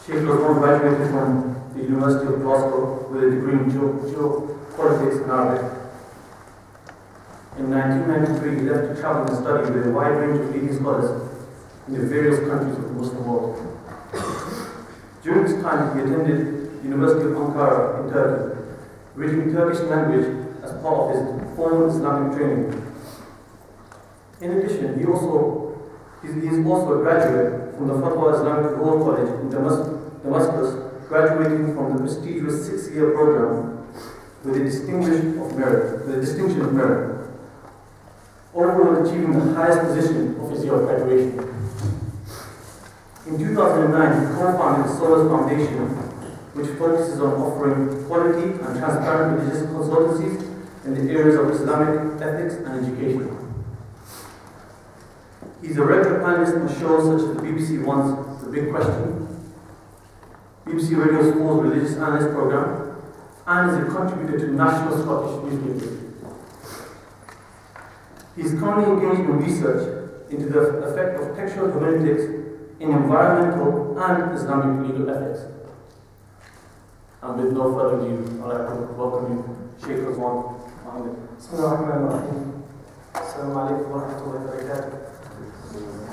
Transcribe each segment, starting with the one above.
Shaykh Ruzwan graduated from the University of Glasgow with a degree in geopolitics and Arabic. In 1993, he left to travel and study with a wide range of leading scholars in the various countries of the Muslim world. During this time, he attended the University of Ankara in Turkey, reading Turkish language as part of his formal Islamic training. In addition, he is also a graduate from the Fatwa Islamic Law College in Damascus, graduating from the prestigious 6-year program with a distinction of merit, overall achieving the highest position of his year of graduation. In 2009, he co-founded the Solas Foundation, which focuses on offering quality and transparent religious consultancies in the areas of Islamic ethics and education. He's a regular panelist on shows such as the BBC One's The Big Question, BBC Radio 4's Religious Analyst Programme, and is a contributor to national Scottish newspapers. He is currently engaged in research into the effect of textual hermeneutics in environmental and Islamic legal ethics. And with no further ado, I'd like to welcome you, Shaykh Ruzwan Mohammed. Bismillahirrahmanirrahim. Assalamu alaikum wa rahmatullahi wa barakatuh.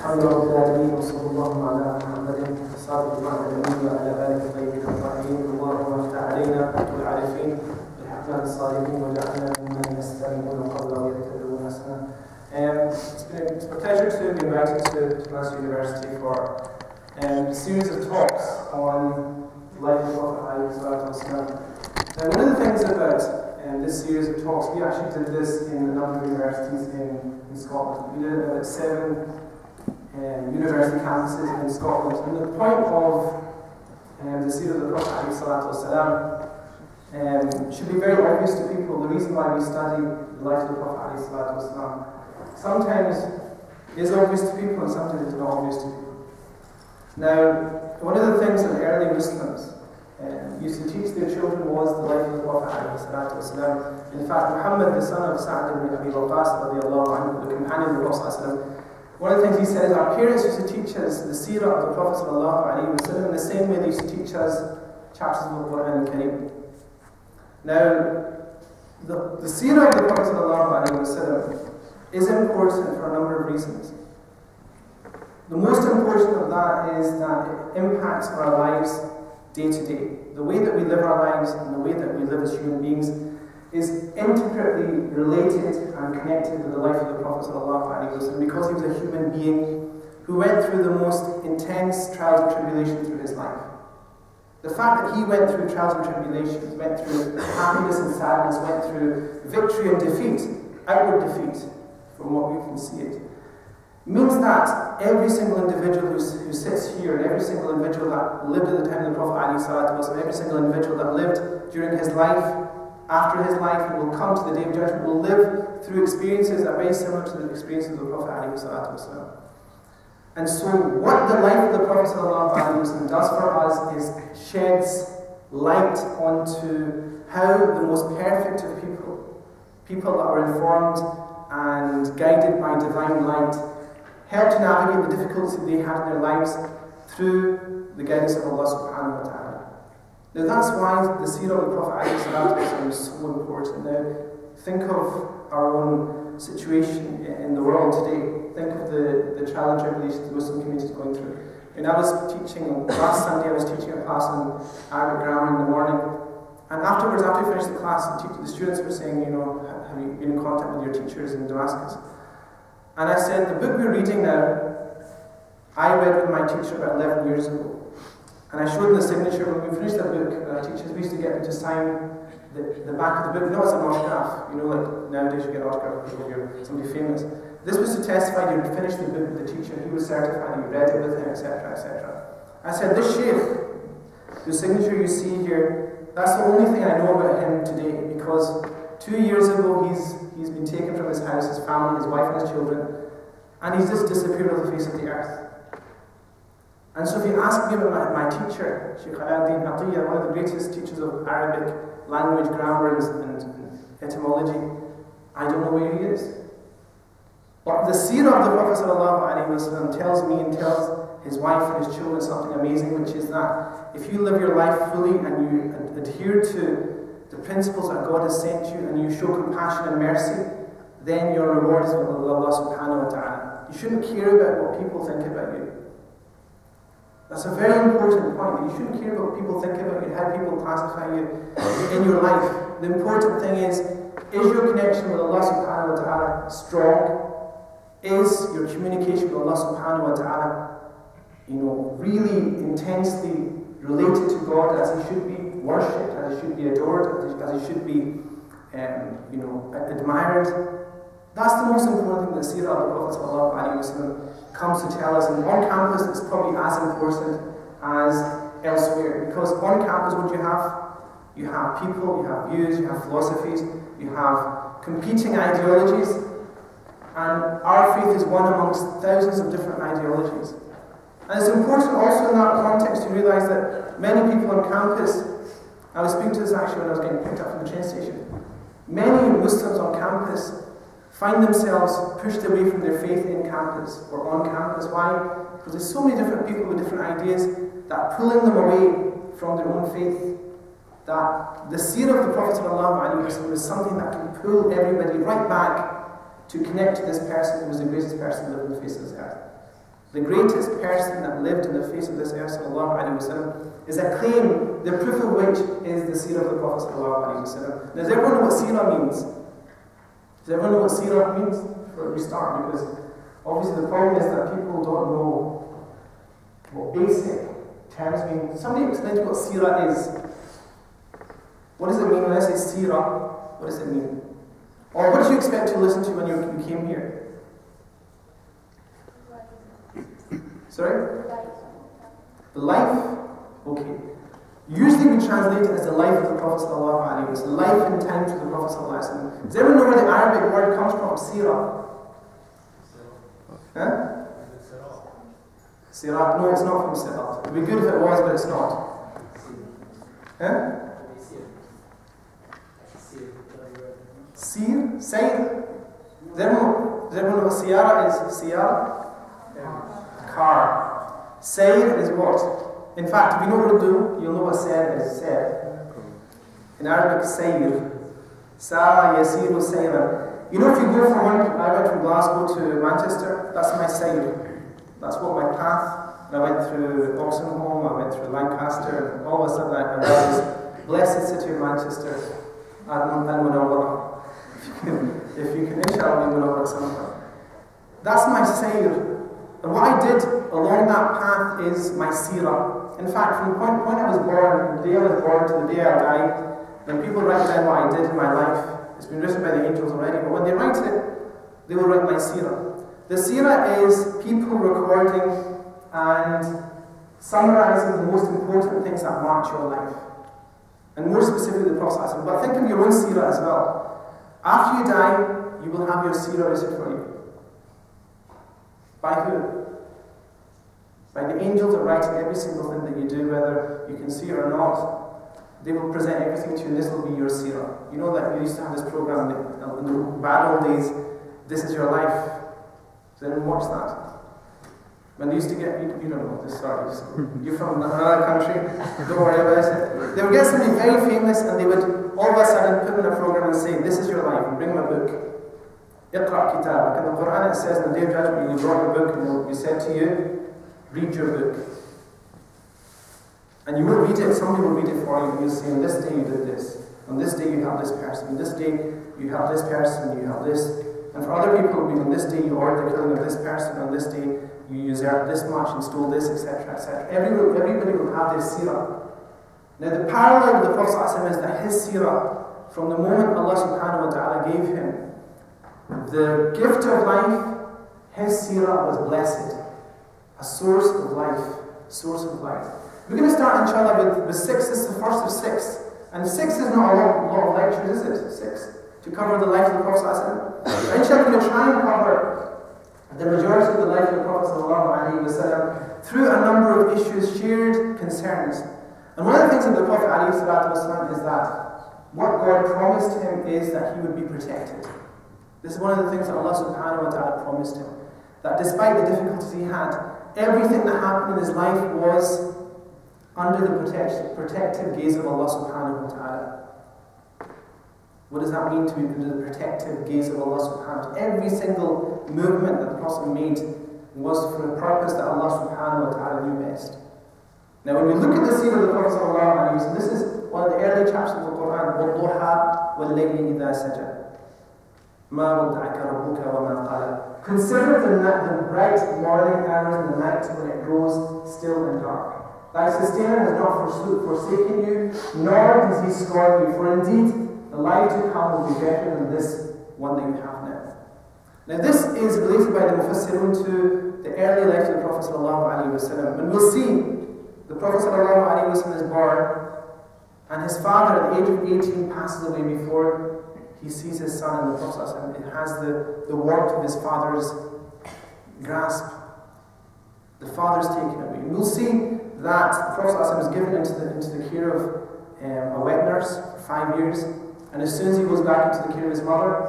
Alhamdulillah rabbil alameen wa sallallahu ala Muhammadin sadiq al-amin wa ala alihi tayyibin al-tahirin. Allahumma aftah alayna wal arifin bil haqq as-salihin wa ja'alna mimman yastami'una qawla wa yattabi'una ahsana. It's a pleasure to be invited to Master University for a series of talks on the life of Prophet. Now, one of the things about this series of talks, we actually did this in a number of universities in Scotland. We did it at 7 university campuses in Scotland. And the point of the series of the Prophet should be very obvious to people. The reason why we study the life of the Prophet sometimes is obvious to people and sometimes it's not obvious to people. Now, one of the things that early Muslims used to teach their children was the life of the Prophet. In fact, Muhammad, the son of Sa'd ibn Abi Waqqas, the companion of the Prophet, one of the things he said is our parents used to teach us the seerah of the Prophet in the same way they used to teach us chapters of the Quran al-Karim. Now, the seerah of the Prophet is important for a number of reasons. The most important of that is that it impacts our lives day to day. The way that we live our lives and the way that we live as human beings is intricately related and connected with the life of the Prophet because he was a human being who went through the most intense trials and tribulations through his life. The fact that he went through trials and tribulations, went through happiness and sadness, went through victory and defeat, outward defeat, from what we can see it, means that every single individual who sits here and every single individual that lived at the time of the Prophet every single individual that lived during his life, after his life, and will come to the day of judgment, will live through experiences that are very similar to the experiences of the Prophet. And so what the life of the Prophet does for us is sheds light onto how the most perfect of people that are informed and guided by divine light, help to navigate the difficulties that they had in their lives through the guidance of Allah subhanahu wa ta'ala. Now that's why the seerah of the Prophet is so important. Now think of our own situation in the world today. Think of the trial and tribulations the Muslim community is going through. And I was teaching, last Sunday I was teaching a class on Arabic grammar in the morning. And afterwards, after I finished the class, the students were saying, have you been in contact with your teachers in Damascus? And I said, the book we're reading now, I read with my teacher about 11 years ago. And I showed them the signature. When we finished that book, teachers, we used to get them to sign the back of the book, not as an autograph, like nowadays you get an autograph if you're somebody famous. This was to testify you finished the book with the teacher, he was certified, you read it with him, etc., etc. I said, this Shaykh, the signature you see here, that's the only thing I know about him today, because 2 years ago he's been taken from his house, his family, his wife and his children, and he's just disappeared off the face of the earth. And so if you ask me about my teacher, Shaykh Al-Din Atiyah, one of the greatest teachers of Arabic language, grammar and etymology, I don't know where he is. But the seerah of the Prophet ﷺ tells me and tells his wife and his children something amazing, which is that if you live your life fully and you adhere to the principles that God has sent you and you show compassion and mercy, then your reward is with Allah subhanahu wa ta'ala. You shouldn't care about what people think about you. That's a very important point. You shouldn't care what people think about you, how people classify you in your life. The important thing is your connection with Allah subhanahu wa ta'ala strong? Is your communication with Allah subhanahu wa ta'ala, really intensely related to God as He should be worshipped, as He should be adored, as He should be, admired? That's the most important thing that Seerah of the Prophet sallallahu alaihi wasallam comes to tell us. And on campus, it's probably as important as elsewhere, because on campus, what do you have? You have people, you have views, you have philosophies, you have competing ideologies, and our faith is one amongst thousands of different ideologies. And it's important also in that context to realise that many people on campus, I was speaking to this actually when I was getting picked up from the train station, many Muslims on campus find themselves pushed away from their faith in campus or on campus. Why? Because there's so many different people with different ideas that are pulling them away from their own faith, that the seerah of the Prophet ﷺ is something that can pull everybody right back to connect to this person who was the greatest person that lived on the face of this earth. The greatest person that lived on the face of this earth ﷺ is a claim, the proof of which is the seerah of the Prophet ﷺ. Does everyone know what seerah means? Does everyone know what seerah means? Before we start, because obviously the problem is that people don't know what basic terms mean. Somebody explain to me what seerah is. What does it mean when I say seerah? What does it mean? Or what did you expect to listen to when you came here? Sorry? The life? Okay. Usually we translate it as the life of the Prophet ﷺ. It's life and times of the Prophet ﷺ. Does everyone know where the Arabic word comes from? Seerah. Huh? Sirat. No, it's not from Sirat. It would be good if it was, but it's not. Huh? Seer? Sayr? Does everyone know what Siyara is? Siyara? Car. Sayr is what? In fact, if you know Urdu, you'll know what Sayr is. Sayr. In Arabic, Sayr. Sara yasiru sayran. You know, if you go from I went from Glasgow to Manchester, that's my Sayr. That's what my path. And I went through Oxenholme, I went through Lancaster, and all of a sudden I realized, blessed city of Manchester, Al-Munawwara. If you can, inshallah, we will know at some point. That's my sayr. And what I did along that path is my seerah. In fact, from the point I was born, the day I was born to the day I died, when people write down what I did in my life, it's been written by the angels already, but when they write it, they will write my seerah. The seerah is people recording and summarizing the most important things that mark your life. And more specifically the Prophet. But think of your own seerah as well. After you die, you will have your seerah written for you. By who? By the angels that write every single thing that you do, whether you can see it or not. They will present everything to you, and this will be your seerah. You know that we used to have this program in the bad old days, This Is Your Life. Does anyone watch that? When they used to get, you don't know this, sorry, you're from another country, don't worry about it. They would get somebody very famous and they would all of a sudden put in a program and say, this is your life, and bring them a book. Iqra kitab. Like in the Quran it says, in the day of judgment, you brought a book and it will be said to you, read your book. And you will read it, somebody will read it for you, and you'll say, on this day you did this, on this day you have this person, on this day you have this person, you have this. And for other people, on this day you ordered the killing of this person, on this day you usurped this much and stole this, etc., etc. Everybody will have their seerah. Now the parallel with the Prophet ﷺ is that his seerah, from the moment Allah subhanahu wa ta'ala gave him the gift of life, his seerah was blessed. A source of life. Source of life. We're going to start inshallah with 6. This is the first of 6. And 6 is not a lot of lectures, is it? 6. To cover the life of the Prophet ﷺ. Inshallah, we're going to try and cover the majority of the life of the Prophet ﷺ through a number of issues, shared concerns. And one of the things of the Prophet ﷺ is that what God promised him is that he would be protected. This is one of the things that Allah subhanahu wa ta'ala promised him. That despite the difficulties he had, everything that happened in his life was under the protective gaze of Allah subhanahu wa ta'ala. What does that mean to be under the protective gaze of Allah subhanahu wa ta'ala? Every single movement that the Prophet made was for a purpose that Allah subhanahu wa ta'ala knew best. Now when we look at the seerah of the Prophet sallallahu alaihi wasallam, this is one of the early chapters of the Quran, وَالضُّحَى وَاللَّيْلِ إِذَا سَجَدَ مَا وَدَّعَكَ رَبُّكَ وَمَا قَلَى. Consider the bright morning hours and the night when it grows still and dark. Thy sustainer has not forsaken you, nor does he scorn you, for indeed the life to come will be better than this one that you have now. Now this is related by the Mufassirun to the early life of the Prophet ﷺ. And we'll see the Prophet ﷺ is born, and his father at the age of 18 passes away before he sees his son, and the Prophet ﷺ has the warmth of his father's grasp. The father's taken away. And we'll see that the Prophet ﷺ is given into the care of a wet nurse for 5 years, and as soon as he goes back into the care of his mother,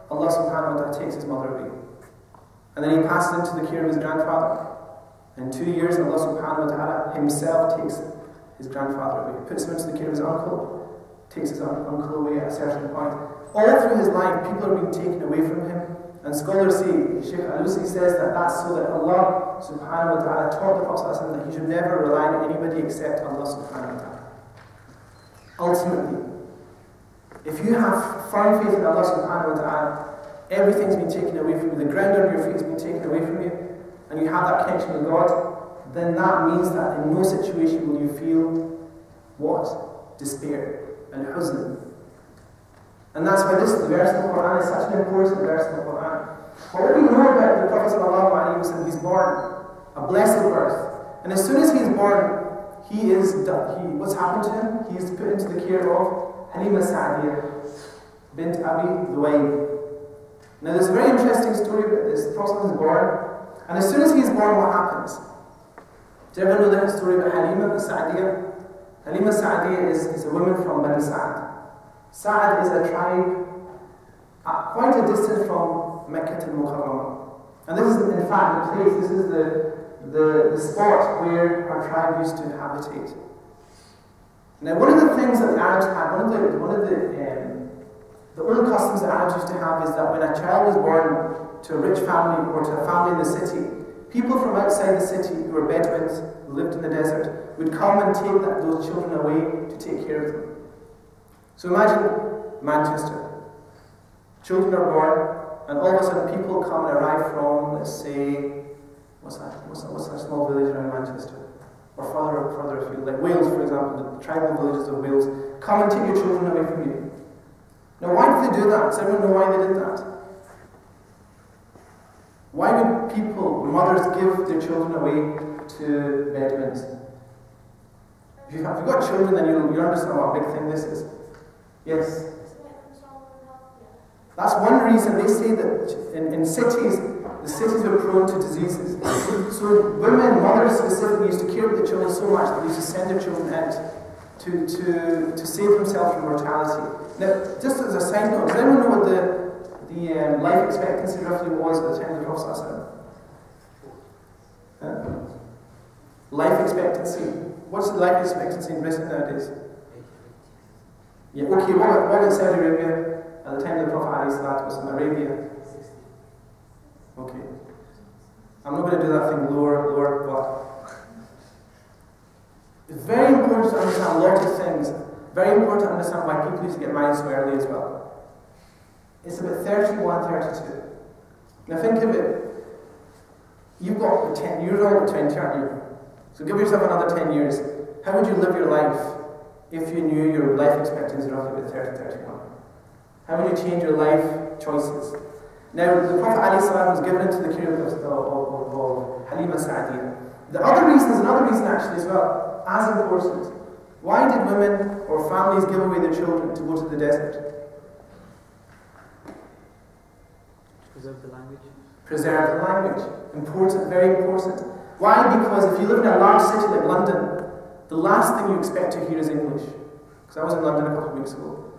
Allah subhanahu wa ta'ala takes his mother away. And then he passes into the care of his grandfather. In 2 years, Allah subhanahu wa ta'ala himself takes his grandfather away. Puts him into the care of his uncle, takes his uncle away at a certain point. All through his life, people are being taken away from him. And scholars say, Shaykh Al-Lusi says that that's so that Allah subhanahu wa ta'ala taught the Prophet that he should never rely on anybody except Allah subhanahu wa ta'ala. Ultimately, if you have firm faith in Allah subhanahu wa ta'ala, everything's been taken away from you, the ground under your feet has been taken away from you, and you have that connection with God, then that means that in no situation will you feel what? Despair and huzn. And that's why this verse in the Quran is such an important verse in the Quran. But what we know about the Prophet ﷺ, he's born a blessed birth. And as soon as he's born, what's happened to him? He's put into the care of Halima Sa'diyah bint Abi Duwayb. Now there's a very interesting story about this. The Prophet is born, and as soon as he's born, what happens? Do you ever know that story about Halima Sa'diyah? Halima Sa'diyah is a woman from Bani Sa'd. Sa'd is a tribe quite a distance from Mecca al-Mukarramah. And this is in fact the place, this is the spot where her tribe used to habitate. Now one of the things that the Arabs had, one of the old customs that Arabs used to have is that when a child was born to a rich family or to a family in the city, people from outside the city who were Bedouins, who lived in the desert, would come and take those children away to take care of them. So imagine Manchester. Children are born, and all of a sudden people come and arrive from, let's say, what's that small village around Manchester? Or further afield, like Wales, for example, the tribal villages of Wales, come and take your children away from you. Now, why did they do that? Does everyone know why they did that? Why would mothers give their children away to Bedouins? If you've got children, then you understand what a big thing this is. Yes? That's one reason they say that in cities, the cities are prone to diseases. So women, mothers specifically, used to care for their children so much that they used to send their children out to save themselves from mortality. Now, just as a side note, does anyone know what the life expectancy roughly was at the time of the Prophet? Life expectancy. What's the life expectancy in Britain nowadays? Yeah, okay, what about Saudi Arabia at the time of the Prophet ﷺ, Arabia? Okay. I'm not going to do that thing lower, but it's very important to understand a lot of things. Very important to understand why people used to get married so early as well. It's about 31, 32. Now think of it. You've got 10 years old, 20, aren't you? So give yourself another 10 years. How would you live your life if you knew your life expectancy was roughly about 30, 31? How would you change your life choices? Now, the Prophet ﷺ was given into the care of Halima Sa'diyah. The other reason is another reason actually as well, as important. Why did women or families give away their children to go to the desert? Preserve the language. Preserve the language. Important, very important. Why? Because if you live in a large city like London, the last thing you expect to hear is English. Because I was in London a couple of weeks ago,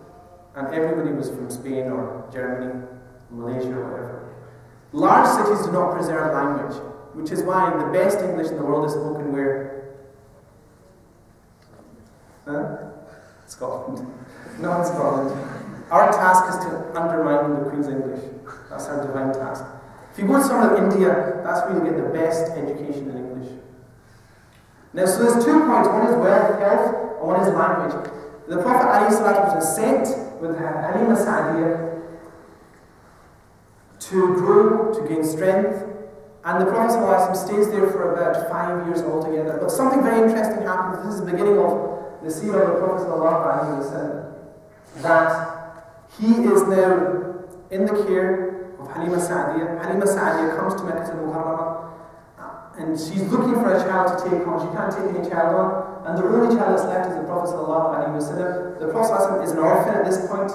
and everybody was from Spain or Germany, Malaysia or whatever. Large cities do not preserve language. which is why the best English in the world is spoken where? Scotland. Not in Scotland. Our task is to undermine the Queen's English. That's our divine task. If you go to somewhere like India, that's where you get the best education in English. Now, so there's 2 points. One is wealth, health, and one is language. The Prophet ﷺ was sent with Halima Sa'diyah to grow, to gain strength, and the Prophet ﷺ stays there for about 5 years altogether. But something very interesting happens. This is the beginning of the seerah of the Prophet ﷺ, that he is now in the care of Halima Sa'diyah. Halima Sa'diyah comes to Mecca al-Mukarramah, and she's looking for a child to take on. She can't take any child on, and the only child that's left is the Prophet ﷺ. The Prophet is an orphan at this point.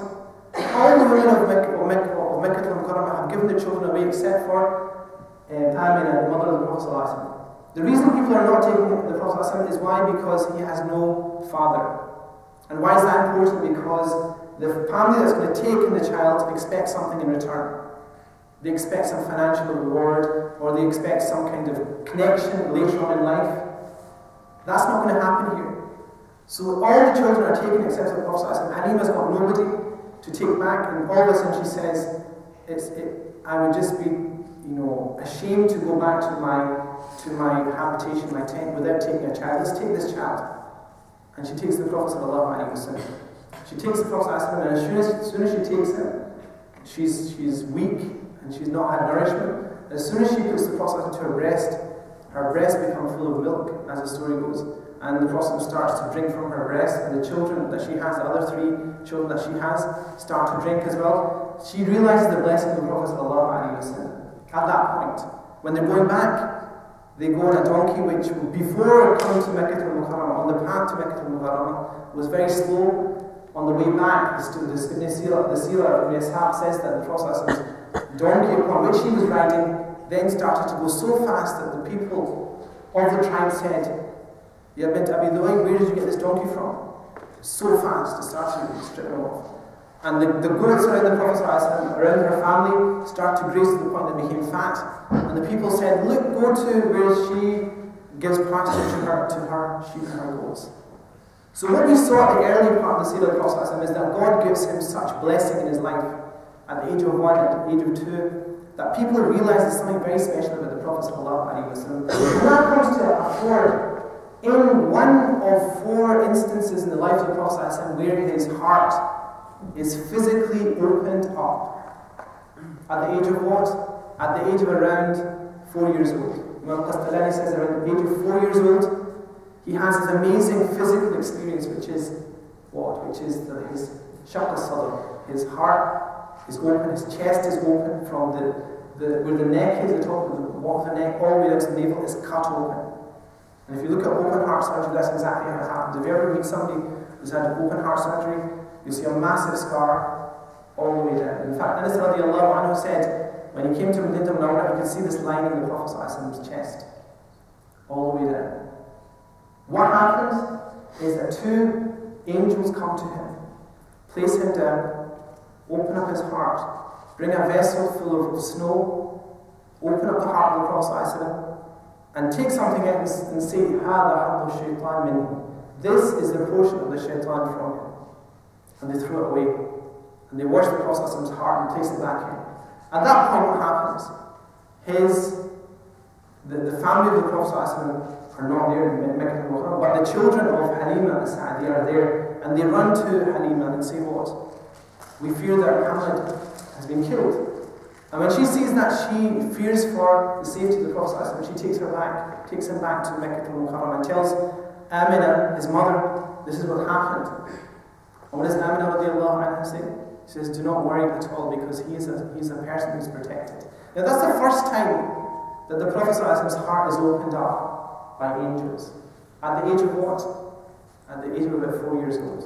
All the women of Mecca al-Mukarramah have given their children away except for Amina, the mother of the Prophet ﷺ. The reason people are not taking the Prophet ﷺ is why? Because he has no father. And why is that important? Because the family that's going to take in the child expects something in return. They expect some financial reward, or they expect some kind of connection later on in life. That's not going to happen here. So all the children are taken except for the Prophet ﷺ. Halima's got nobody to take back, and all of a sudden she says, I would just be, ashamed to go back to my habitation, my tent, without taking a child. Let's take this child. And she takes the Prophet ﷺ. She takes the Prophet ﷺ, and as soon as she takes him, she's weak and she's not had nourishment. As soon as she puts the Prophet to her breast becomes full of milk, as the story goes. And the Prophet starts to drink from her breast, and the children that she has, the other 3 children that she has, start to drink as well. She realizes the blessing of the Prophet ﷺ. At that point, when they're going back, they go on a donkey which, before coming to Mecca al-Mukarramah, on the path to Mecca al-Mukarramah, was very slow. On the way back, the seerah of Ibn Ishaq says that the Prophet's donkey upon which he was riding then started to go so fast that the people of the tribe said, Ya bint Abi Dhuayb, where did you get this donkey from? So fast, it started to strip him off. And the goats around the Prophet, around her family, start to graze to the point that became fat. And the people said, look, go to where she gives pasture to her sheep and her goats. So what we saw at the early part of the seerah of the Prophet is that God gives him such blessing in his life at the age of 1, at the age of 2, that people realize there's something very special about the Prophet. And that comes to afford in one of 4 instances in the life of the Prophet where his heart is physically opened up. At the age of what? At the age of around 4 years old. Imam Qastalani says around the age of 4 years old, he has this amazing physical experience, which is what? Which is his shaqq al-sadr. His heart is open, his chest is open from where the neck is, the top of the neck, all the way down to the navel is cut open. And if you look at open heart surgery, that's exactly how it happens. If you ever meet somebody who's had open heart surgery, you see a massive scar all the way down. In fact, Anas radiallahu anhu said, when he came to Medina Munawwarah, he could see this line in the Prophet's chest, all the way down. What happens is that 2 angels come to him, place him down, open up his heart, bring a vessel full of snow, open up the heart of the Prophet, and take something out and say, هَذَا حَظُّ الشَّيْطَانِ مِنْهُ. This is the portion of the shaitan from him. And they throw it away. And they wash the Prophet's heart and place it back in. At that point, what happens? The family of the Prophet are not there in Mecca al-Mukarramah, but the children of Halima al-Sa'di are there, and they run to Halima and say, what? We fear that Muhammad has been killed. And when she sees that, she fears for the safety of the Prophet, and she takes him back to Mecca al-Mukarramah and tells Amina, his mother, this is what happened. And what does Amina radiallahu anha say? She says, do not worry at all, because he's a person who's protected. Now that's the first time that the Prophet's heart is opened up by angels. At the age of what? At the age of about 4 years old.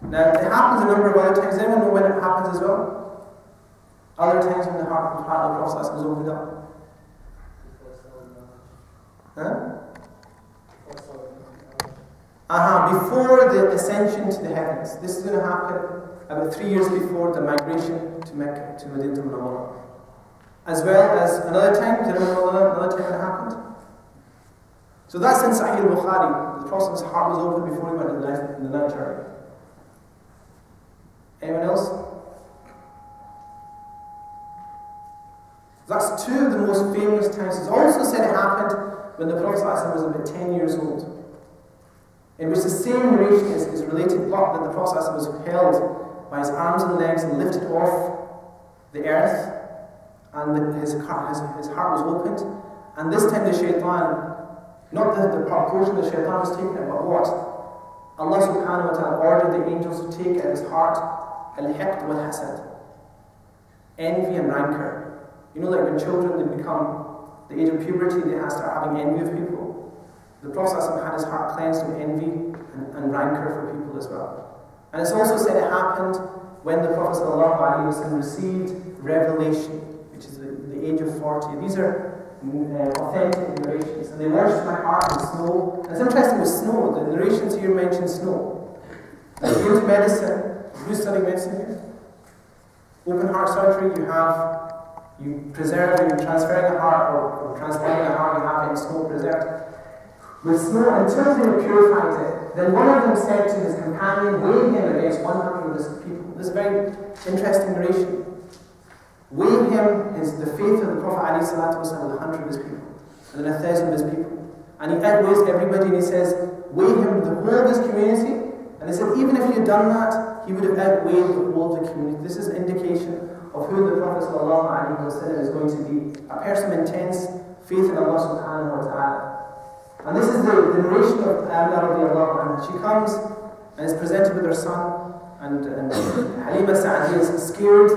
Now it happens a number of other times. Does anyone know when it happens as well? Other times when the heart of the Prophet is opened up. Before the ascension to the heavens. This is going to happen about 3 years before the migration to Mecca, to Medina Munawwarah. As well as another time, do you remember another time it happened? So that's in Sahih Bukhari. The Prophet's heart was open before he went in the night journey. Anyone else? That's two of the most famous times. It's also said it happened when the Prophet was about 10 years old, in which the same narration is related, but that the Prophet was held by his arms and legs and lifted off the earth, and his heart was opened. And this time the shaitan, not the proportion the shaitan was taking it, but what? Allah subhanahu wa ta'ala ordered the angels to take at his heart al-hiqd wal-hasad, envy and rancor. You know, like when children, they become the age of puberty, they start having envy of people. The Prophet had his heart cleansed of envy and rancor for people as well. And it's also said it happened when the Prophet ﷺ received revelation, which is the age of 40. These are authentic narrations, and they washed my heart in snow. And it's interesting with snow, the narrations here mention snow. If you go to medicine, who's studying medicine here? Open heart surgery, you preserve, you're transferring a heart or transplanting a heart, you have it in snow preserved. With snow, until they have purified it, then one of them said to his companion, weigh him against 100 of his people. This is a very interesting narration. Weigh him, the faith of the Prophet ﷺ with 100 of his people, and then 1,000 of his people. And he outweighs everybody, and he says, weigh him the whole of his community. And he said, even if he had done that, he would have outweighed the whole of the community. This is an indication of who the Prophet ﷺ is going to be. A person of intense faith in Allah subhanahu wa ta'ala. And this is the narration of Amina radiallahu anha. She comes and is presented with her son, and Halima Sa'adiyya is scared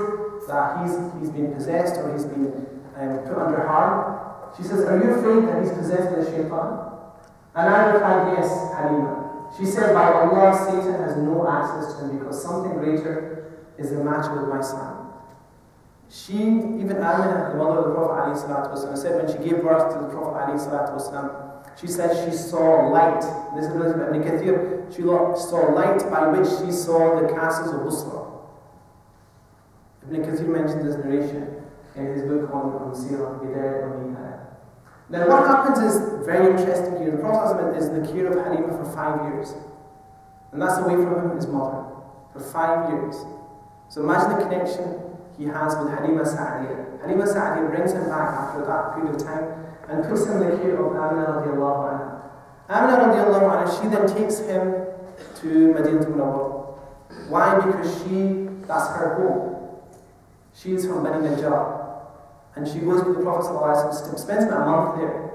that he's been possessed or he's been put under harm. She says, are you afraid that he's possessed with a shaitan? And I replied, yes, Halima. She said, by Allah, Satan has no access to him because something greater is the matter with my son. She, even Amina, the mother of the Prophet ﷺ, said when she gave birth to the Prophet ﷺ, she said she saw light. This is Ibn Kathir. She saw light by which she saw the castles of Busra. Ibn Kathir mentioned this narration in his book on Sirah, Bidayat al-Nihaya. Now what happens is very interesting here. The Prophet is in the care of Halima for 5 years. And that's away from his mother for 5 years. So imagine the connection he has with Halima Sa'adiyya. Halima Sa'adiyya brings him back after that period of time and puts him in the care of Amina radiallahu anha. Amina radiallahu anha, she then takes him to Madinah Munawwara. Why? Because that's her home. She is from Bani Najjar. And she goes with the Prophet ﷺ, spends about a month there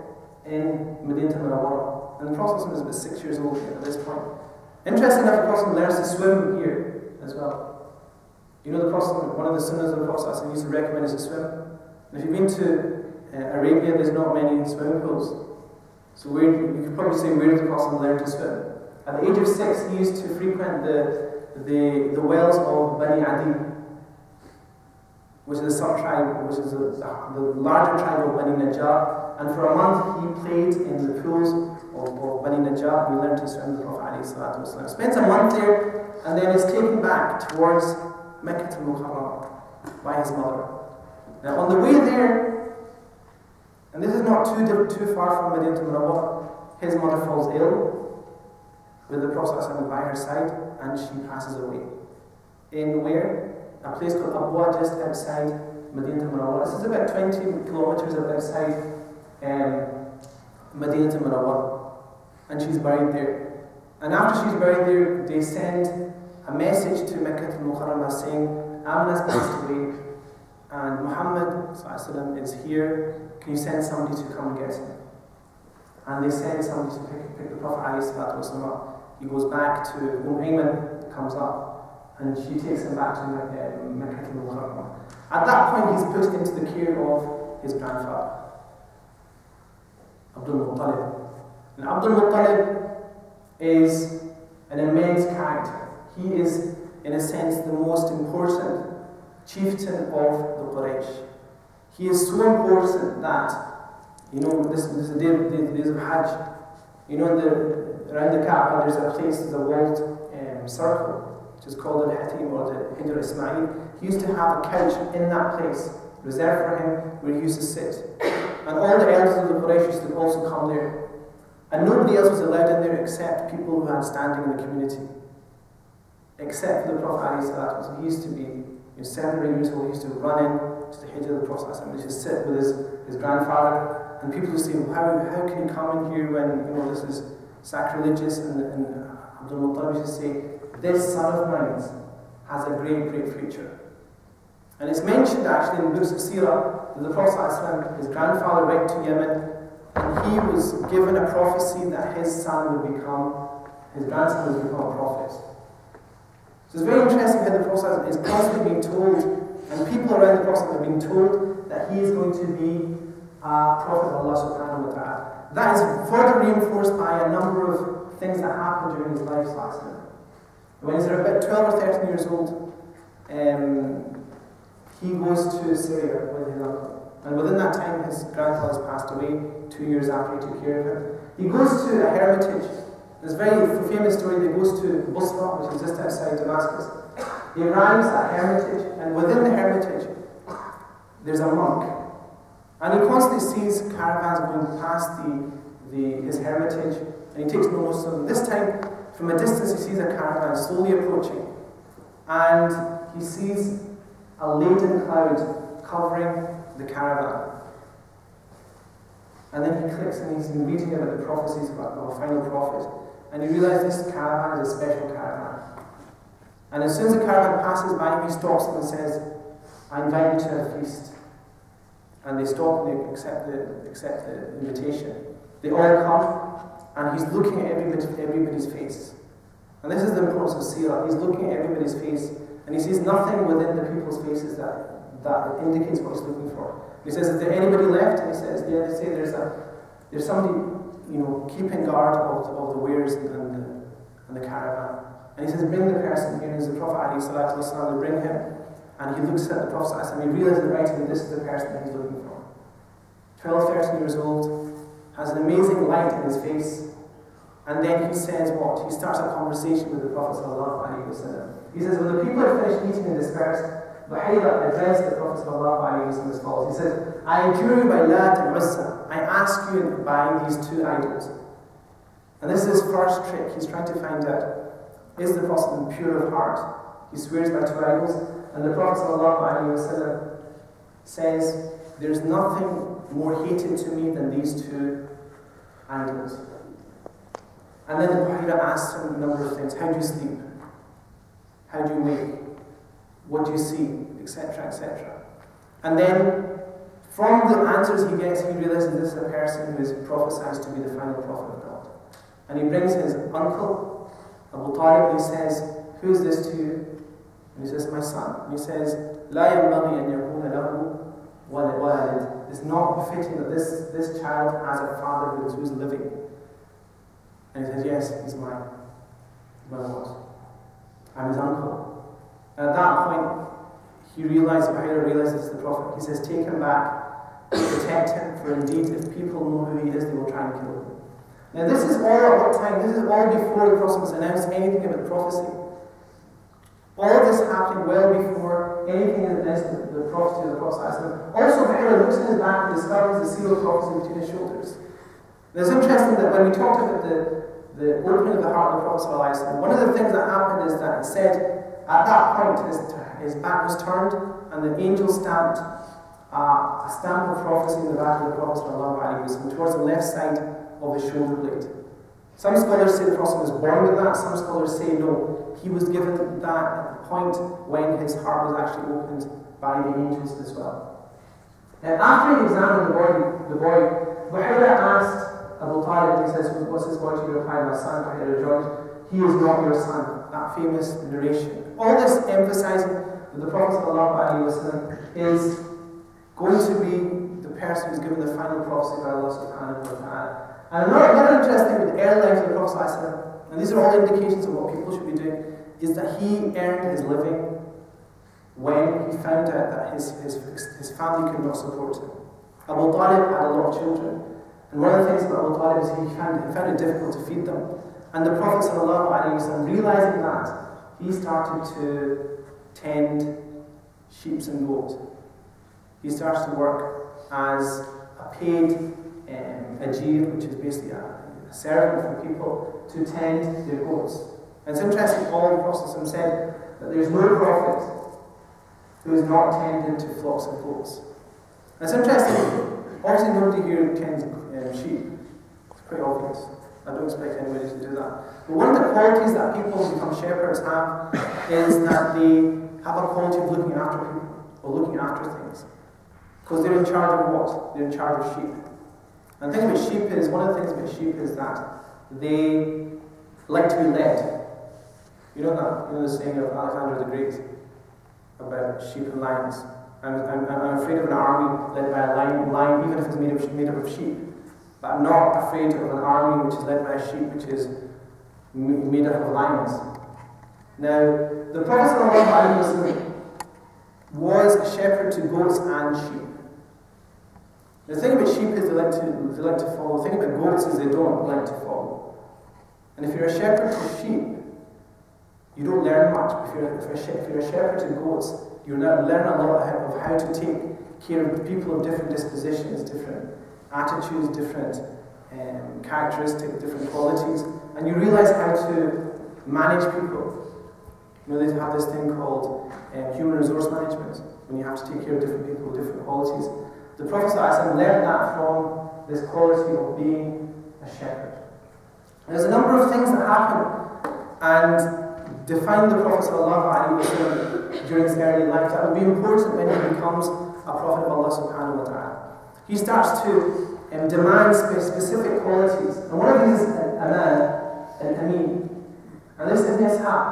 in Madinah Munawwara. And the Prophet was about 6 years old at this point. Interesting enough, the Prophet learns to swim here as well. You know, the Prophet, one of the sunnahs of the Prophet used to recommend is to swim. And if you've been to Arabia, there's not many swimming pools. So you could probably say, where did the Prophet learn to swim? At the age of 6, he used to frequent the wells of Bani Adi, which is a sub-tribe, which is the larger tribe of Bani Najjar. And for a month, he played in the pools of Bani Najjar. He learned to swim with the Prophet ﷺ. Spends a month there, and then is taken back towards Mecca al-Mukarramah by his mother. Now on the way there, and this is not too far from Madinah Munawwara, his mother falls ill with the Prophet ﷺ by her side, and she passes away. In where? A place called Abwa, just outside Madinah Munawwara. This is about 20 kilometers outside Madinah Munawwara, and she's buried there. And after she's buried there, they send a message to Mecca al-Mukarramah saying, Amina's passed away, and Muhammad ﷺ is here. Can you send somebody to come and get him? And they send somebody to pick the Prophet ﷺ up. He goes back to Ayman, comes up, and she takes him back to Mecca al-Mukarramah. At that point, he's put into the care of his grandfather, Abdul Muttalib. And Abdul Muttalib is an immense character. He is, in a sense, the most important chieftain of the Quraysh. He is so important that, you know, this is the days of Hajj. You know, around the Kaaba there's a place, there's a walled circle, which is called Al-Hatim or the Hijr Ismail. He used to have a couch in that place. reserved for him, where he used to sit. And all the elders of the Quraysh used to also come there. And nobody else was allowed in there except people who had standing in the community. Except for the Prophet ﷺ. So he used to be 7 or 8 years old, he used to run in to the Hijr of the Prophet ﷺ. He used to sit with his grandfather. And people would say, well, how can you come in here when this is sacrilegious? And Abdul Muttalib used to say, this son of mine has a great, great future. And it's mentioned actually in books of Seerah that the Prophet ﷺ, his grandfather went to Yemen and he was given a prophecy that his grandson would become a prophet. So it's very interesting how the Prophet is constantly being told, and people around the Prophet are being told that he is going to be a prophet of Allah subhanahu wa ta'ala. That is further reinforced by a number of things that happened during his life. When he's about 12 or 13 years old, he goes to Syria with his uncle. And within that time, his grandfather has passed away 2 years after he took care of him. He goes to a hermitage. There's a very famous story. He goes to Busra, which is just outside Damascus. He arrives at a hermitage, and within the hermitage, there's a monk. And he constantly sees caravans going past his hermitage, and he takes no notice of them. This time, from a distance, he sees a caravan slowly approaching, and he sees a laden cloud covering the caravan. And then he clicks, and he's been reading about the prophecies of a final prophet, and he realizes this caravan is a special caravan. And as soon as the caravan passes by him, he stops them and says, I invite you to a feast. And they stop and they accept the invitation. They all come, and he's looking at everybody's face. And this is the importance of seerah. He's looking at everybody's face, and he sees nothing within the people's faces that indicates what he's looking for. He says, is there anybody left? And he says, yeah, they say there's somebody, keeping guard of the wares and the caravan. And he says, bring the person here. And it's the Prophet ﷺ. They bring him, and he looks at the Prophet ﷺ, and he realizes right away this is the person that he's looking for. 12, 13 years old, has an amazing light in his face, and then he says what? He starts a conversation with the Prophet ﷺ. He says, when the people had finished eating and dispersed, Buhayra addressed the Prophet ﷺ as follows. He says, I adjure you by Lat and Uzza, I ask you by these two idols. And this is his first trick. He's trying to find out, is the Prophet pure of heart? He swears by two idols, and the Prophet ﷺ says, there's nothing more hated to me than these two idols. And then the Buhayra asks him a number of things. How do you sleep? How do you wake? What do you see? Etc., etc. And then, from the answers he gets, he realizes this is a person who is prophesied to be the final prophet of God. And he brings his uncle, Abu Talib, and he says, who is this to you? And he says, my son. And he says, لا ينبغي أن يكون له ولد. It's not befitting that this child has a father who's living. And he says, yes, he's mine. But what? I'm his uncle. And at that point, Buhayra realizes the Prophet. He says, take him back, protect him, for indeed, if people know who he is, they will try and kill him. Now this is all at what time? This is all before the Prophet has announced anything about prophecy. All of this happened well before anything is announced about the prophecy of the Prophet. Also, Buhayra looks in his back and discovers the seal of prophecy between his shoulders. Now it's interesting that when we talked about the opening of the heart of the Prophet, one of the things that happened is that it said, at that point, his back was turned, and the angel stamped a stamp of prophecy in the back of the Prophet towards the left side of his shoulder blade. Some scholars say the Prophet was born with that, some scholars say no, he was given that at the point when his heart was actually opened by the angels as well. And after he examined the boy, Buhayra asked Abu Talib, he says, what's this boy to you? Replied, my son. Buhayra rejoined, he is not your son. That famous narration. All this emphasizing that the Prophet ﷺ is going to be the person who's given the final prophecy by Allah subhanahu wa ta'ala. And another interesting with the early life of the Prophet ﷺ, and these are all indications of what people should be doing, is that he earned his living when he found out that his family could not support him. Abu Talib had a lot of children, and one of the things about Abu Talib is he found it difficult to feed them. And the Prophet ﷺ, realizing that, he started to tend sheep and goats. he starts to work as a paid ajir, which is basically a servant for people to tend their goats. And it's interesting, all the Prophets said that there's no prophet who is not tended to flocks of goats. And it's interesting, obviously nobody here tends sheep. It's pretty obvious. I don't expect anybody to do that. But one of the qualities that people who become shepherds have is that they have a quality of looking after people, or looking after things. Because they're in charge of what? They're in charge of sheep. And the thing about sheep is, one of the things about sheep is that they like to be led. You know that? You know the saying of Alexander the Great about sheep and lions. I'm afraid of an army led by a lion, even if it's made up of sheep. But I'm not afraid of an army which is led by a sheep which is made up of lions. Now, the Prophet ﷺ was a shepherd to goats and sheep. The thing about sheep is they like to follow. The thing about goats is they don't like to follow. And if you're a shepherd to sheep, you don't learn much. If you're a shepherd to goats, you learn a lot of how to take care of people of different dispositions, different attitudes, different characteristics, different qualities, and you realize how to manage people. You know, they have this thing called human resource management, when you have to take care of different people with different qualities. The Prophet ﷺ learned that from this quality of being a shepherd. There's a number of things that happen and define the Prophet ﷺ during his early life that will be important when he becomes a prophet of Allah subhanahu wa ta'ala. He starts to demand specific qualities. And one of these is Aman and Amin. And this is Ishaq,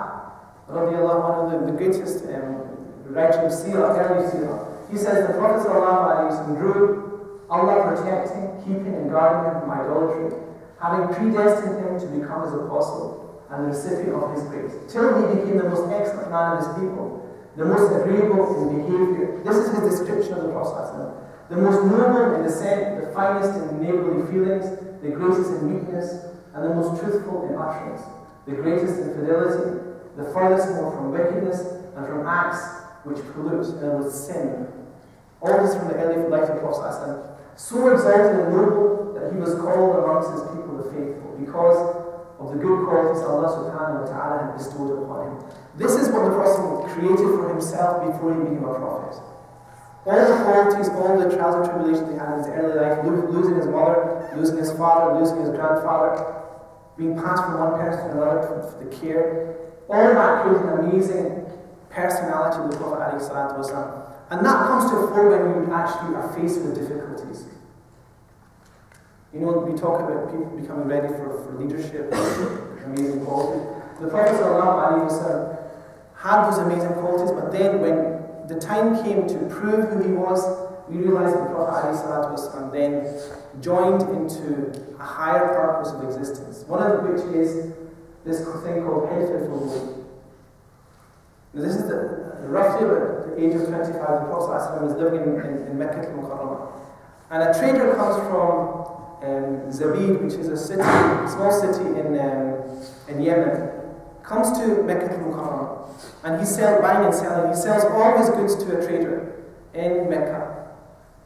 one of the greatest writers of Seerah, early Seerah. He says the Prophet ﷺ grew, Allah protecting, keeping and guarding him from idolatry, having predestined him to become his apostle and the recipient of his grace, till he became the most excellent man of his people, the most agreeable in behavior. This is his description of the Prophet ﷺ. The most noble in descent, the finest in neighborly feelings, the greatest in meekness, and the most truthful in utterance, the greatest in fidelity, the furthest more from wickedness and from acts which pollute and with sin. All this from the early life of the Prophet, so exalted and noble that he was called amongst his people the faithful, because of the good qualities Allah subhanahu wa ta'ala had bestowed upon him. This is what the Prophet created for himself before he became a prophet. All the qualities, all the trials and tribulations he had in his early life, losing his mother, losing his father, losing his grandfather, being passed from one person to another for the care, all that created an amazing personality of the Prophet ﷺ. And that comes to a fore when you actually are faced with difficulties. You know, we talk about people becoming ready for leadership, amazing qualities. The Prophet ﷺ had those amazing qualities, but then when the time came to prove who he was, we realized that the Prophet ﷺ then joined into a higher purpose of existence. One of which is this thing called Prophethood. This is roughly about the age of 25, the Prophet ﷺ was living in Mecca al-Mukarramah. And a trader comes from Zabid, which is a small city in Yemen, comes to Mecca al-Mukarramah. And he's buying and selling. He sells all his goods to a trader in Mecca.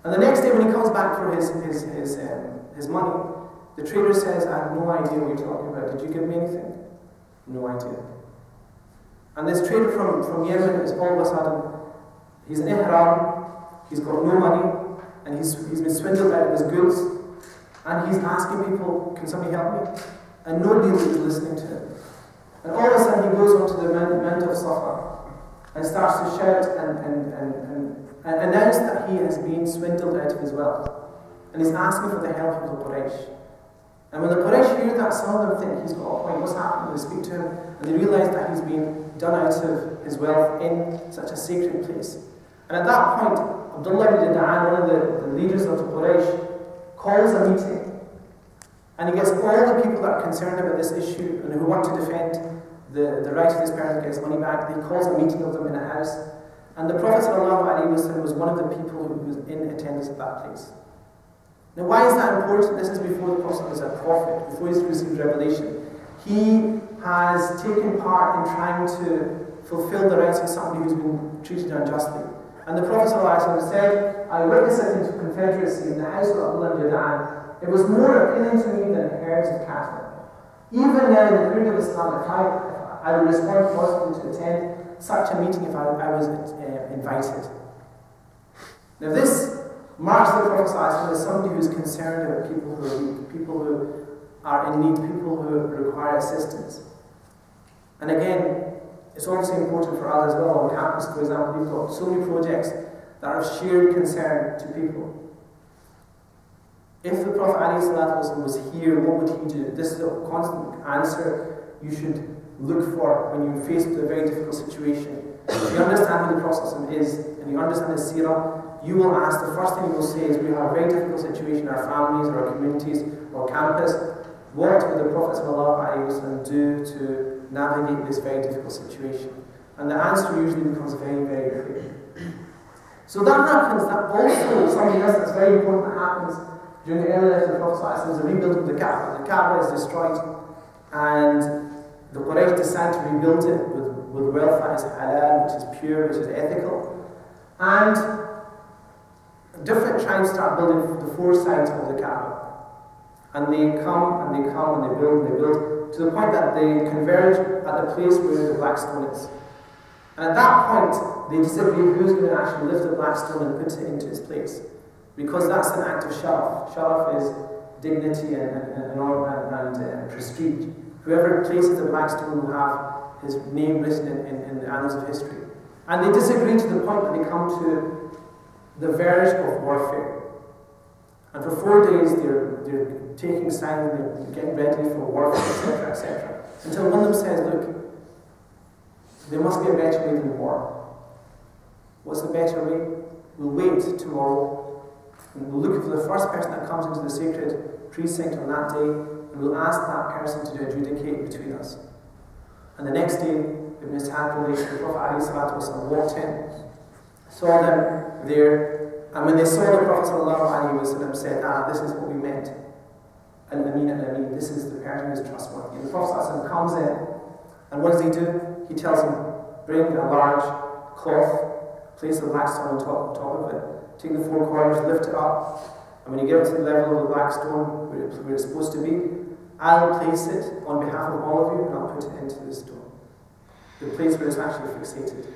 And the next day when he comes back for his money, the trader says, I have no idea what you're talking about. Did you give me anything? No idea. And this trader from Yemen is all of a sudden, he's in Ihram, he's got no money, and he's been swindled out of his goods, and he's asking people, can somebody help me? And nobody is listening to him. And all of a sudden he goes onto the Mount of Safa and starts to shout and announce that he has been swindled out of his wealth. And he's asking for the help of the Quraysh. And when the Quraysh hear that, some of them think he's got a point, what's happened? They speak to him, and they realize that he's been done out of his wealth in such a sacred place. And at that point, Abdullah ibn Da'an, one of the leaders of the Quraysh, calls a meeting. And he gets all the people that are concerned about this issue and who want to defend the right of this person to get his money back. He calls a meeting of them in a house. And the Prophet ﷺ was one of the people who was in attendance at that place. Now, why is that important? This is before the Prophet was a prophet, before he received revelation. He has taken part in trying to fulfill the rights of somebody who's been treated unjustly. And the Prophet ﷺ said, I witnessed it in confederacy in the house of Abdullah bin Jada'an. It was more appealing to me than herds of cattle. Even now in the period of Islam, if I would respond positively to attend such a meeting if I was invited. Now this marks the Prophet ﷺ as somebody who is concerned about people who are weak, people who are in need, people who require assistance. And again, it's obviously important for us as well on campus. For example, we've got so many projects that are of shared concern to people. If the Prophet ﷺ was here, what would he do? This is a constant answer you should look for when you're faced with a very difficult situation. If you understand who the Prophet ﷺ is and you understand his seerah, you will ask, the first thing you will say is, we have a very difficult situation in our families, or our communities, or campus. What would the Prophet ﷺ do to navigate this very difficult situation? And the answer usually becomes very, very clear. So that happens, that also something else that's very important that happens during the early life of the Prophet ﷺ is the rebuilding of the Kaaba. The Kaaba is destroyed, and the Quraysh decide to rebuild it with wealth that is halal, which is pure, which is ethical. And different tribes start building the four sides of the Kaaba. And they come and they come and they build, to the point that they converge at the place where the black stone is. And at that point, they disagree who's going to actually lift the black stone and put it into its place. Because that's an act of sharaf. Sharaf is dignity and prestige. Whoever places the black stone will have his name written in the annals of history. And they disagree to the point that they come to the verge of warfare. And for 4 days they're taking signs, they're getting ready for warfare, etc., etc. Until one of them says, look, there must be a better way than war. What's the better way? We'll wait tomorrow, and we'll look for the first person that comes into the sacred precinct on that day, and we'll ask that person to adjudicate between us. And the next day, Ibn Ishaq relates, the Prophet ﷺ walked in, saw them there, and when they saw the Prophet ﷺ said, this is what we meant. Al-Amin, Al-Amin, this is the person who is trustworthy. And the Prophet ﷺ comes in, and what does he do? He tells him, bring a large cloth, place the black stone on top of it, take the four corners, lift it up, and when you get to the level of the black stone where it's supposed to be, I'll place it on behalf of all of you, and I'll put it into the stone, the place where it's actually fixated.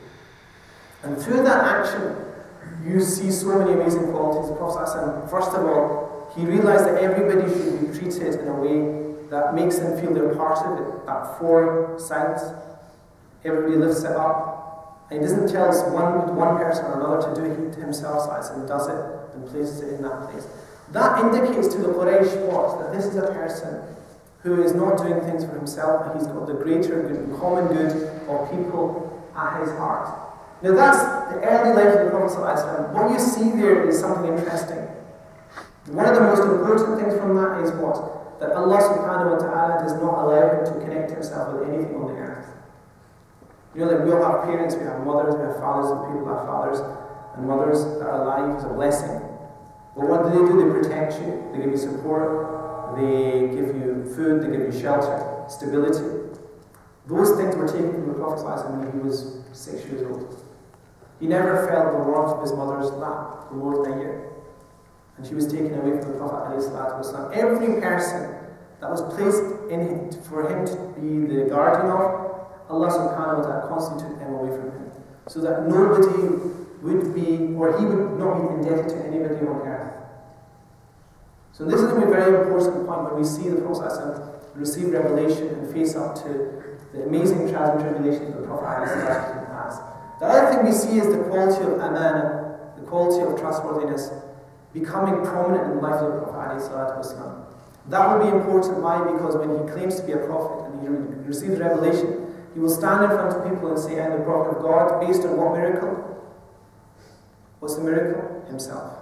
And through that action, you see so many amazing qualities. The Prophet ﷺ, first of all, he realized that everybody should be treated in a way that makes them feel they're part of it. At four sides, everybody lifts it up, and he doesn't tell us one person or another to do it. He himself and does it and places it in that place. That indicates to the Quraysh what? That this is a person who is not doing things for himself, but he's got the greater good, the common good of people at his heart. Now that's the early life of the Prophet ﷺ. What you see there is something interesting. One of the most important things from that is what? That Allah subhanahu wa ta'ala does not allow him to connect himself with anything on the earth. You know, like we all have parents, we have mothers, we have fathers, and people have fathers and mothers that are alive as a blessing. But what do? They protect you, they give you support, they give you food, they give you shelter, stability. Those things were taken from the Prophet ﷺ when he was 6 years old. He never felt the warmth of his mother's lap for more than a year. And she was taken away from the Prophet ﷺ. Every person that was placed in him for him to be the guardian of, Allah subhanahu wa ta'ala constantly took them away from him. So that nobody would be, or he would not be indebted to anybody on earth. So this is going to be a very important point when we see the Prophet ﷺ receive revelation and face up to the amazing trials and tribulations that the Prophet ﷺ has. The other thing we see is the quality of amana, the quality of trustworthiness, becoming prominent in the life of the Prophet ﷺ. That will be important. Why? Because when he claims to be a prophet and he receives revelation, he will stand in front of people and say, I am the prophet of God, based on what miracle? What's the miracle? Himself.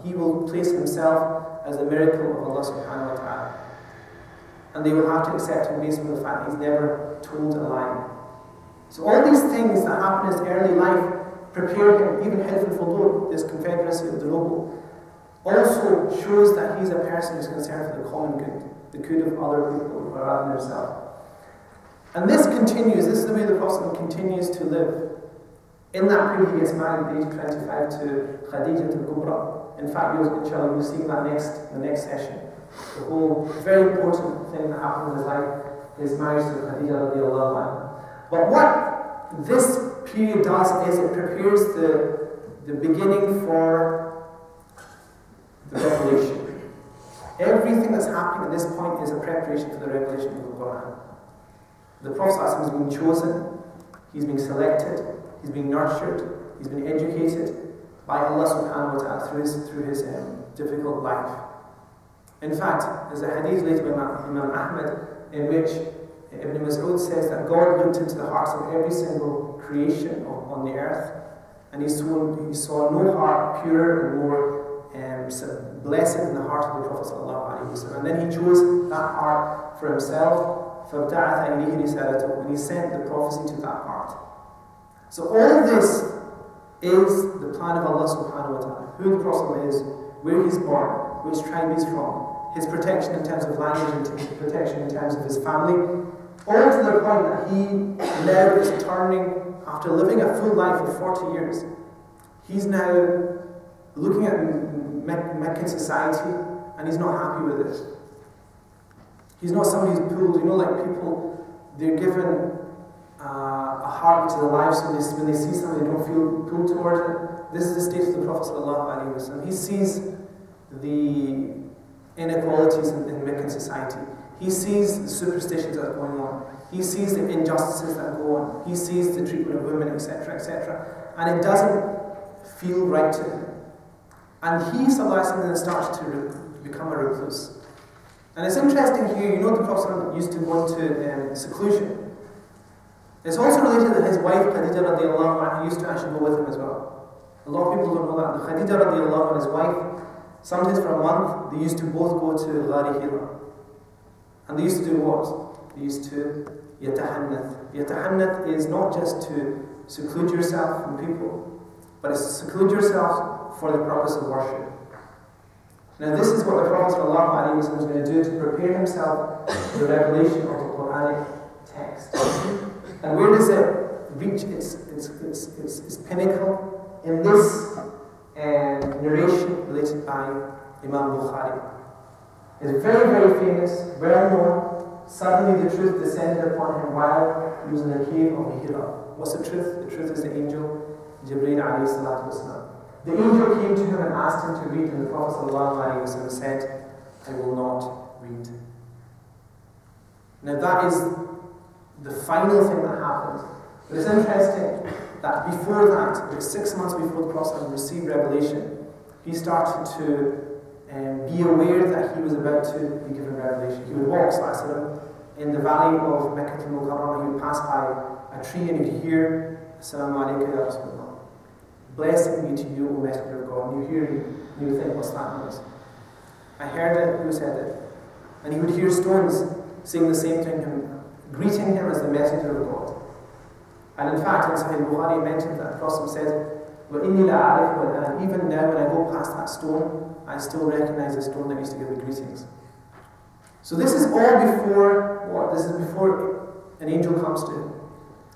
He will place himself as the miracle of Allah subhanahu wa ta'ala. And they will have to accept him based on the fact that he's never told a lie. So all these things that happen in his early life prepare him, even Hilf al-Fudul, this confederacy of the noble, also shows that he's a person who's concerned for the common good, the good of other people rather than himself. And this continues, this is the way the Prophet continues to live. In that period, he gets married at the age of 25 to Khadija al-Kubra. In fact, inshallah, we'll see that the next session. The whole very important thing that happened in his life is marriage to Khadija radiallahu anha. But what this period does is it prepares the beginning for the revelation. Everything that's happening at this point is a preparation for the revelation of the Quran. The Prophet has been chosen, he's been selected, he's been nurtured, he's been educated by Allah subhanahu wa ta'ala through his difficult life. In fact, there's a hadith later by Imam Ahmed in which Ibn Mas'ud says that God looked into the hearts of every single creation on the earth, and he saw no heart purer and more blessed than the heart of the Prophet ﷺ. And then he chose that heart for himself, and he sent the prophecy to that heart. So all of this is the plan of Allah subhanahu wa ta'ala, who the Prophet is, where he's born, which tribe he's from, his protection in terms of language and his protection in terms of his family, all to the point that he now is turning, after living a full life of 40 years, he's now looking at Meccan society and he's not happy with it. He's not somebody who's pulled, like people, they're given a heart to their lives, so when they see something they don't feel pulled towards it. This is the state of the Prophet ﷺ. He sees the inequalities in Meccan society. He sees the superstitions that are going on. He sees the injustices that go on. He sees the treatment of women, etc., etc. And it doesn't feel right to him. And he, ﷺ, starts to become a recluse. And it's interesting here, the Prophet used to go into seclusion. It's also related that his wife, Khadija radiallahu anha, used to actually go with him as well. A lot of people don't know that. Khadija radiallahu anha, his wife, sometimes for a month, they used to both go to Ghari Hira. And they used to do what? They used to yatahannath. Yatahannath is not just to seclude yourself from people, but it's to seclude yourself for the purpose of worship. Now this is what the Prophet ﷺ is going to do to prepare himself for the revelation of the Quranic text. And where does it reach its pinnacle? In this narration related by Imam Bukhari. It's very, very famous, well known. Suddenly the truth descended upon him while he was in the cave of Hira. What's the truth? The truth is the angel Jibreel alayhi salatu wasalam. The angel came to him and asked him to read, and the Prophet ﷺ said, I will not read. Now that is the final thing that happened. But it's interesting that before that, like 6 months before the Prophet received revelation, he started to be aware that he was about to be given revelation. He would walk in the valley of Mecca al-Mukarramah. He would pass by a tree and he'd hear, Assalamu alaikum ya Rasulullah. Blessing be to you, O Messenger of God. And you hear it, and you think, what's that noise? I heard it, who said it? And he would hear stones saying the same thing to him, greeting him as the Messenger of God. And in fact, in Sahih Bukhari mentioned that the Prophet said, وَإِنِّي لَأَعْرِفُ and even now when I go past that stone, I still recognize the stone that used to give me greetings. So this is all before what? This is before an angel comes to him.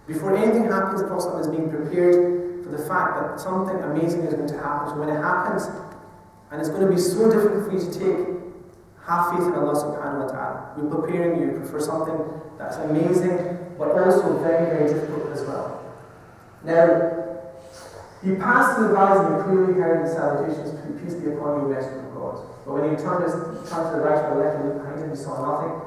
Before anything happens, the Prophet is being prepared for the fact that something amazing is going to happen. So when it happens, and it's going to be so difficult for you to take, have faith in Allah subhanahu wa ta'ala. We're preparing you for something that's amazing, but also very, very difficult as well. Now, he passed through the valleys and he clearly heard the salutations, peace be upon you, Messenger of God. But when he turned to the right or left and looked behind him, he saw nothing.